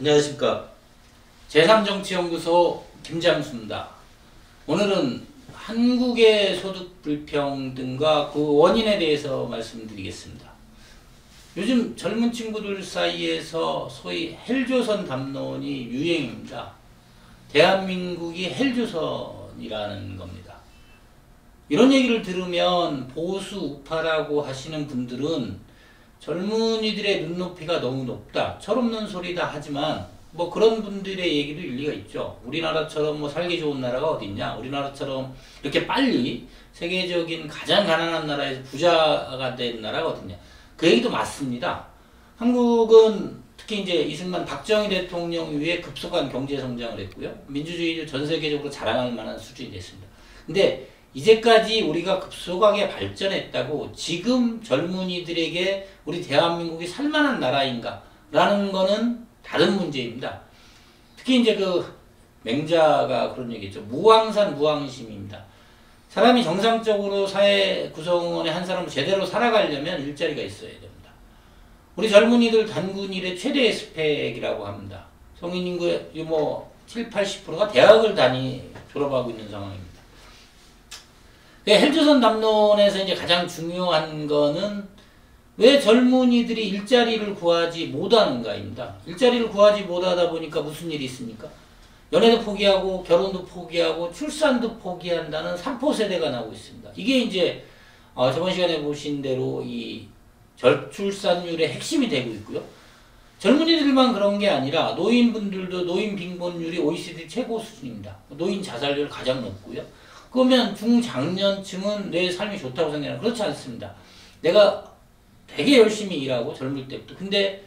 안녕하십니까. 제3정치연구소 김장수입니다. 오늘은 한국의 소득 불평등과 그 원인에 대해서 말씀드리겠습니다. 요즘 젊은 친구들 사이에서 소위 헬조선 담론이 유행입니다. 대한민국이 헬조선이라는 겁니다. 이런 얘기를 들으면 보수 우파라고 하시는 분들은 젊은이들의 눈높이가 너무 높다, 철없는 소리다 하지만 뭐 그런 분들의 얘기도 일리가 있죠. 우리나라처럼 뭐 살기 좋은 나라가 어딨냐, 우리나라처럼 이렇게 빨리 세계적인 가장 가난한 나라에서 부자가 된 나라가 어딨냐, 그 얘기도 맞습니다. 한국은 특히 이제 이승만 박정희 대통령 이후에 급속한 경제 성장을 했고요, 민주주의를 전 세계적으로 자랑할 만한 수준이 됐습니다. 근데 이제까지 우리가 급속하게 발전했다고 지금 젊은이들에게 우리 대한민국이 살만한 나라인가 라는 거는 다른 문제입니다. 특히 이제 그 맹자가 그런 얘기했죠. 무왕산 무왕심입니다. 사람이 정상적으로 사회 구성원의 한 사람을 제대로 살아가려면 일자리가 있어야 됩니다. 우리 젊은이들 단군 일의 최대의 스펙이라고 합니다. 성인 인구의 뭐 7, 80%가 대학을 졸업하고 있는 상황입니다. 헬조선 담론에서 이제 가장 중요한 거는 왜 젊은이들이 일자리를 구하지 못하는가입니다. 일자리를 구하지 못하다 보니까 무슨 일이 있습니까? 연애도 포기하고 결혼도 포기하고 출산도 포기한다는 삼포 세대가 나오고 있습니다. 이게 이제 저번 시간에 보신 대로 이 저출산율의 핵심이 되고 있고요. 젊은이들만 그런 게 아니라 노인분들도 노인 빈곤율이 OECD 최고 수준입니다. 노인 자살률 가장 높고요. 그러면 중장년층은 내 삶이 좋다고 생각하는, 그렇지 않습니다. 내가 되게 열심히 일하고 젊을 때부터, 근데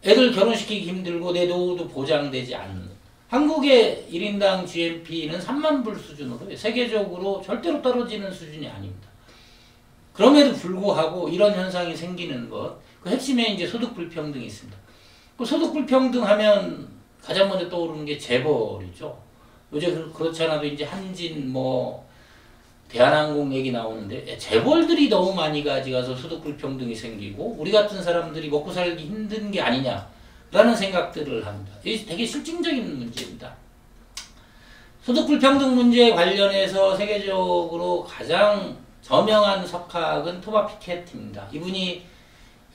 애들 결혼시키기 힘들고 내 노후도 보장되지 않는, 한국의 1인당 GNP는 3만 불 수준으로 세계적으로 절대로 떨어지는 수준이 아닙니다. 그럼에도 불구하고 이런 현상이 생기는 것, 그 핵심에 이제 소득 불평등이 있습니다. 그 소득 불평등 하면 가장 먼저 떠오르는 게 재벌이죠. 요새 그렇지 않아도 이제 한진 뭐 대한항공 얘기 나오는데 재벌들이 너무 많이 가져가서 소득 불평등이 생기고 우리 같은 사람들이 먹고 살기 힘든 게 아니냐라는 생각들을 합니다. 이게 되게 실증적인 문제입니다. 소득 불평등 문제에 관련해서 세계적으로 가장 저명한 석학은 토마 피케티입니다. 이분이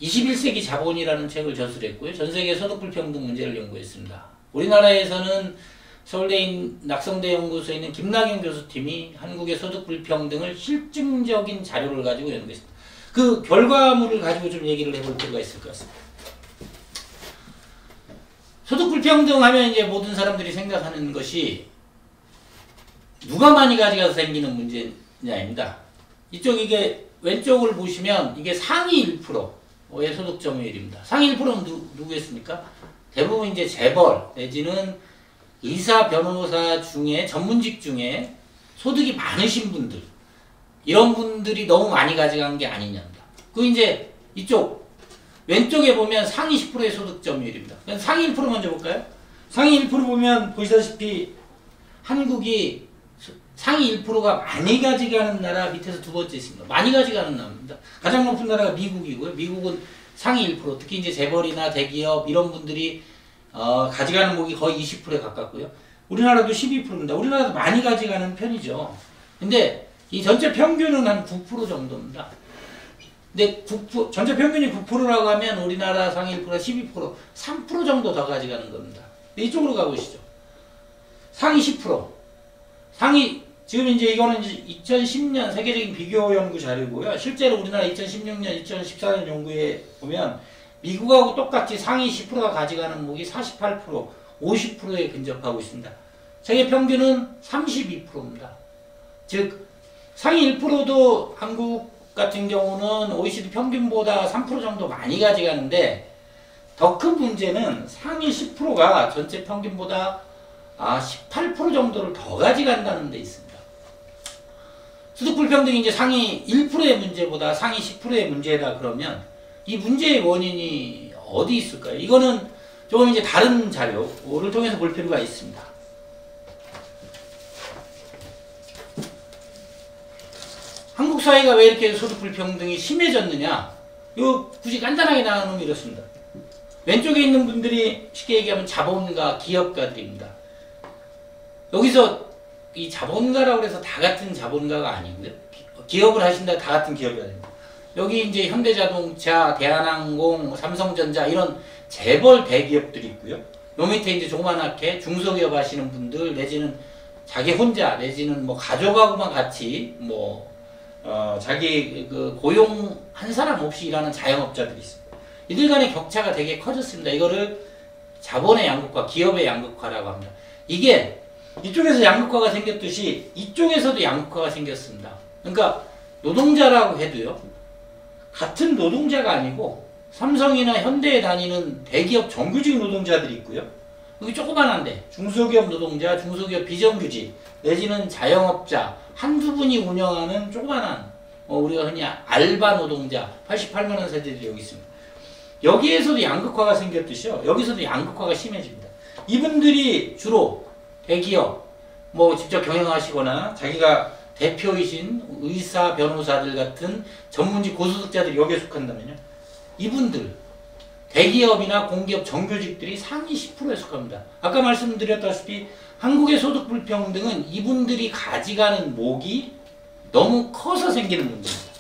21세기 자본이라는 책을 저술했고요. 전 세계 소득 불평등 문제를 연구했습니다. 우리나라에서는 서울대 낙성대 연구소에 있는 김낙연 교수팀이 한국의 소득 불평등을 실증적인 자료를 가지고 연구했습니다. 그 결과물을 가지고 좀 얘기를 해볼 필요가 있을 것 같습니다. 소득 불평등 하면 이제 모든 사람들이 생각하는 것이 누가 많이 가져가서 생기는 문제냐입니다. 이게 왼쪽을 보시면 이게 상위 1%의 소득 점유율입니다. 상위 1%는 누구였습니까? 대부분 이제 재벌 내지는 의사, 변호사 중에 전문직 중에 소득이 많으신 분들, 이런 분들이 너무 많이 가져간 게 아니냐입니다. 그 이제 이쪽 왼쪽에 보면 상위 10%의 소득 점유율입니다. 상위 1% 먼저 볼까요? 상위 1% 보면 보시다시피 한국이 상위 1%가 많이 가져가는 나라 밑에서 두 번째 있습니다. 많이 가져가는 나라입니다. 가장 높은 나라가 미국이고요. 미국은 상위 1%, 특히 이제 재벌이나 대기업 이런 분들이 가져가는 목이 거의 20%에 가깝고요. 우리나라도 12%입니다. 우리나라도 많이 가져가는 편이죠. 근데 이 전체 평균은 한 9% 정도입니다. 근데 전체 평균이 9%라고 하면 우리나라 상위 1%가 12%, 3% 정도 더 가져가는 겁니다. 이쪽으로 가보시죠. 상위 10%. 지금 이제 이거는 2010년 세계적인 비교 연구 자료고요. 실제로 우리나라 2016년, 2014년 연구에 보면 미국하고 똑같이 상위 10%가 가져가는 목이 48%, 50%에 근접하고 있습니다. 세계 평균은 32%입니다. 즉 상위 1%도 한국 같은 경우는 OECD 평균보다 3% 정도 많이 가져가는데, 더 큰 문제는 상위 10%가 전체 평균보다 18% 정도를 더 가져간다는 데 있습니다. 소득 불평등이 이제 상위 1%의 문제보다 상위 10%의 문제다 그러면 이 문제의 원인이 어디 있을까요? 이거는 조금 이제 다른 자료를 통해서 볼 필요가 있습니다. 한국 사회가 왜 이렇게 소득 불평등이 심해졌느냐? 이거 굳이 간단하게 나누면 이렇습니다. 왼쪽에 있는 분들이 쉽게 얘기하면 자본가, 기업가들입니다. 여기서 이 자본가라고 해서 다 같은 자본가가 아닌데, 기업을 하신다 다 같은 기업이 아닙니다. 여기 이제 현대자동차, 대한항공, 삼성전자 이런 재벌 대기업들이 있고요. 요 밑에 이제 조그만하게 중소기업 하시는 분들 내지는 자기 혼자 내지는 뭐 가족하고만 같이 자기 그 고용 한 사람 없이 일하는 자영업자들이 있습니다. 이들 간의 격차가 되게 커졌습니다. 이거를 자본의 양극화, 기업의 양극화라고 합니다. 이게 이쪽에서 양극화가 생겼듯이 이쪽에서도 양극화가 생겼습니다. 그러니까 노동자라고 해도요, 같은 노동자가 아니고 삼성이나 현대에 다니는 대기업 정규직 노동자들이 있고요. 여기 조그만한데 중소기업 노동자, 중소기업 비정규직 내지는 자영업자 한두 분이 운영하는 조그만한 우리가 흔히 알바 노동자 88만 원 세대들이 여기 있습니다. 여기에서도 양극화가 생겼듯이요. 여기서도 양극화가 심해집니다. 이분들이 주로 대기업 직접 경영하시거나 자기가 대표이신 의사, 변호사들 같은 전문직 고소득자들이 여기에 속한다면요. 이분들 대기업이나 공기업 정규직들이 상위 10%에 속합니다. 아까 말씀드렸다시피 한국의 소득 불평등은 이분들이 가져가는 목이 너무 커서 생기는 문제입니다.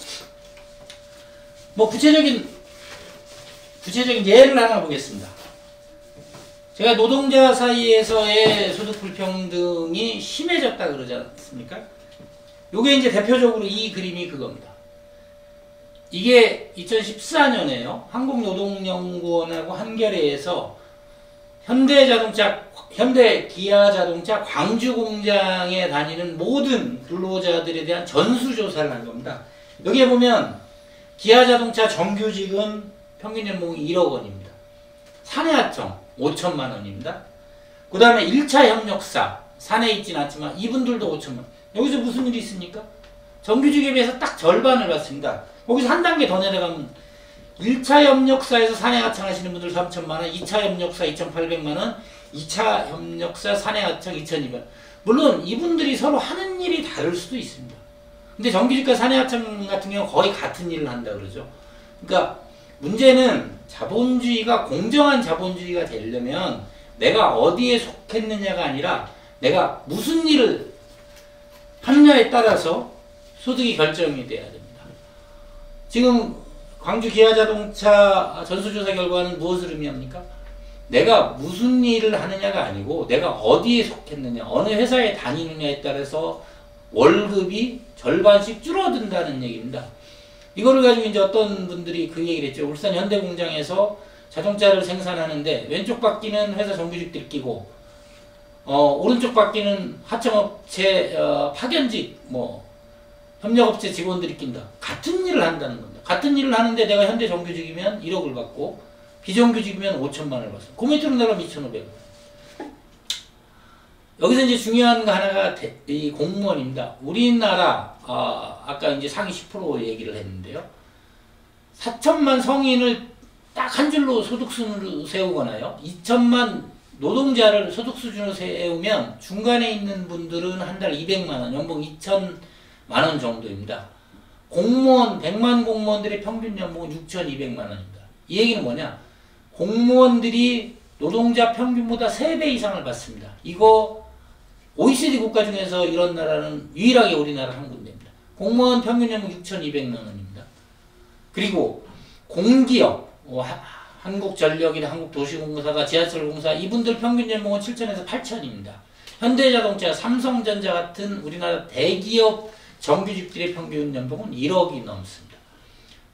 구체적인 예를 하나 보겠습니다. 제가 노동자 사이에서의 소득 불평등이 심해졌다 그러지 않습니까? 요게 이제 대표적으로 이 그림이 그겁니다. 이게 2014년에요. 한국노동연구원하고 한겨레에서 현대기아자동차 광주공장에 다니는 모든 근로자들에 대한 전수조사를 한 겁니다. 여기에 보면 기아자동차 정규직은 평균 연봉이 1억 원입니다. 사내하청 5천만 원입니다. 그 다음에 1차 협력사, 사내에 있진 않지만 이분들도 5천만 원. 여기서 무슨 일이 있습니까? 정규직에 비해서 딱 절반을 받습니다. 거기서 한 단계 더 내려가면 1차 협력사에서 사내하청 하시는 분들 3천만 원, 2차 협력사 2,800만 원, 2차 협력사 사내하청 2,200만 원. 물론 이분들이 서로 하는 일이 다를 수도 있습니다. 근데 정규직과 사내하청 같은 경우 거의 같은 일을 한다 그러죠. 그러니까 문제는 자본주의가 공정한 자본주의가 되려면 내가 어디에 속했느냐가 아니라 내가 무슨 일을 하느냐에 따라서 소득이 결정이 돼야 됩니다. 지금 광주 기아자동차 전수조사 결과는 무엇을 의미합니까? 내가 무슨 일을 하느냐가 아니고 내가 어디에 속했느냐, 어느 회사에 다니느냐에 따라서 월급이 절반씩 줄어든다는 얘기입니다. 이거를 가지고 이제 어떤 분들이 그 얘기를 했죠. 울산 현대공장에서 자동차를 생산하는데 왼쪽 바퀴는 회사 정규직들 끼고 오른쪽 바퀴는 하청업체 파견직 협력업체 직원들이 낀다. 같은 일을 한다는 겁니다. 같은 일을 하는데 내가 현대 정규직이면 1억을 받고 비정규직이면 5천만 원을 받습니다. 그 밑으로 내려가면 2,500원. 여기서 이제 중요한 거 하나가 이 공무원입니다. 우리나라 아까 이제 상위 10% 얘기를 했는데요. 4천만 성인을 딱 한 줄로 소득순으로 세우거나요. 2천만 노동자를 소득수준으로 세우면 중간에 있는 분들은 한 달 200만 원, 연봉 2천만 원 정도입니다. 공무원, 100만 공무원들의 평균 연봉은 6,200만 원입니다. 이 얘기는 뭐냐? 공무원들이 노동자 평균보다 3배 이상을 받습니다. 이거 OECD 국가 중에서 이런 나라는 유일하게 우리나라 한 군데입니다. 공무원 평균 연봉 6,200만 원입니다. 그리고 공기업, 한국전력이나 한국도시공사가 지하철공사 이분들 평균 연봉은 7천에서 8천입니다. 현대자동차, 삼성전자 같은 우리나라 대기업 정규직들의 평균 연봉은 1억이 넘습니다.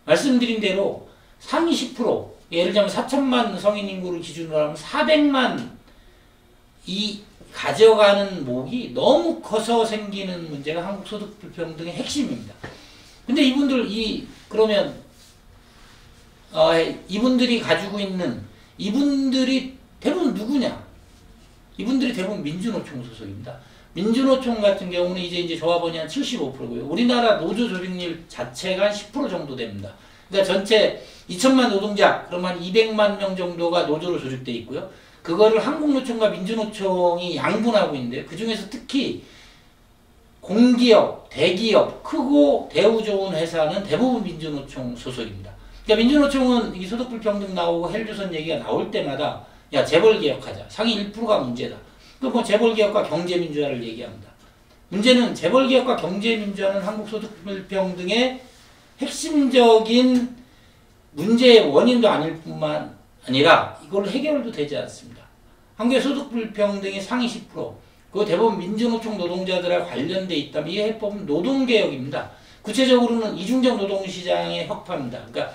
말씀드린 대로 상위 10%, 예를 들면 4천만 성인 인구를 기준으로 하면 400만 이 가져가는 목이 너무 커서 생기는 문제가 한국 소득 불평등의 핵심입니다. 근데 그러면 이분들이 가지고 있는 이분들이 대부분 누구냐? 이분들이 대부분 민주노총 소속입니다. 민주노총 같은 경우는 이제 조합원이 한 75%고요. 우리나라 노조 조직률 자체가 한 10% 정도 됩니다. 그러니까 전체 2천만 노동자, 그러면 200만 명 정도가 노조로 조직되어 있고요. 그거를 한국노총과 민주노총이 양분하고 있는데요. 그 중에서 특히 공기업, 대기업, 크고 대우 좋은 회사는 대부분 민주노총 소속입니다. 그러니까 민주노총은 이 소득불평등 나오고 헬조선 얘기가 나올 때마다 야 재벌개혁하자. 상위 1%가 문제다. 또 뭐 재벌개혁과 경제민주화를 얘기합니다. 문제는 재벌개혁과 경제민주화는 한국 소득불평등의 핵심적인 문제의 원인도 아닐 뿐만 아니라 이걸로 해결도 되지 않습니다. 한국의 소득불평등이 상위 10%, 그거 대부분 민주노총 노동자들과 관련돼 있다면 이 해법은 노동개혁입니다. 구체적으로는 이중적 노동시장의 혁파입니다. 그러니까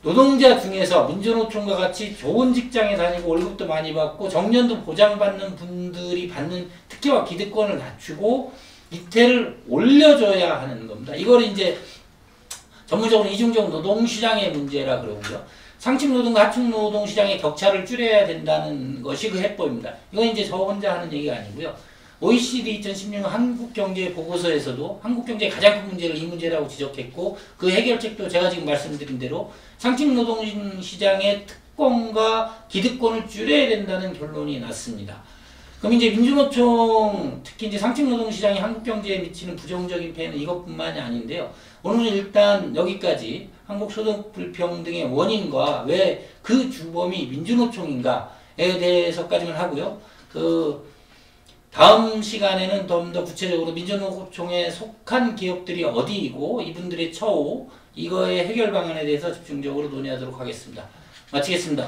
노동자 중에서 민주노총과 같이 좋은 직장에 다니고 월급도 많이 받고 정년도 보장받는 분들이 받는 특혜와 기득권을 낮추고 이태를 올려줘야 하는 겁니다. 이걸 이제 전문적으로 이중적 노동시장의 문제라 그러고요. 상층노동과 하층노동시장의 격차를 줄여야 된다는 것이 그 해법입니다. 이건 이제 저 혼자 하는 얘기가 아니고요. OECD 2016년 한국경제 보고서에서도 한국경제의 가장 큰 문제를 이 문제라고 지적했고 그 해결책도 제가 지금 말씀드린 대로 상층노동시장의 특권과 기득권을 줄여야 된다는 결론이 났습니다. 그럼 이제 민주노총 특히 이제 상층노동시장이 한국경제에 미치는 부정적인 폐해는 이것뿐만이 아닌데요. 오늘은 일단 여기까지 한국 소득불평등의 원인과 왜 그 주범이 민주노총인가에 대해서까지만 하고요. 다음 시간에는 좀 더 구체적으로 민주노총에 속한 기업들이 어디이고 이분들의 처우, 이거의 해결 방안에 대해서 집중적으로 논의하도록 하겠습니다. 마치겠습니다.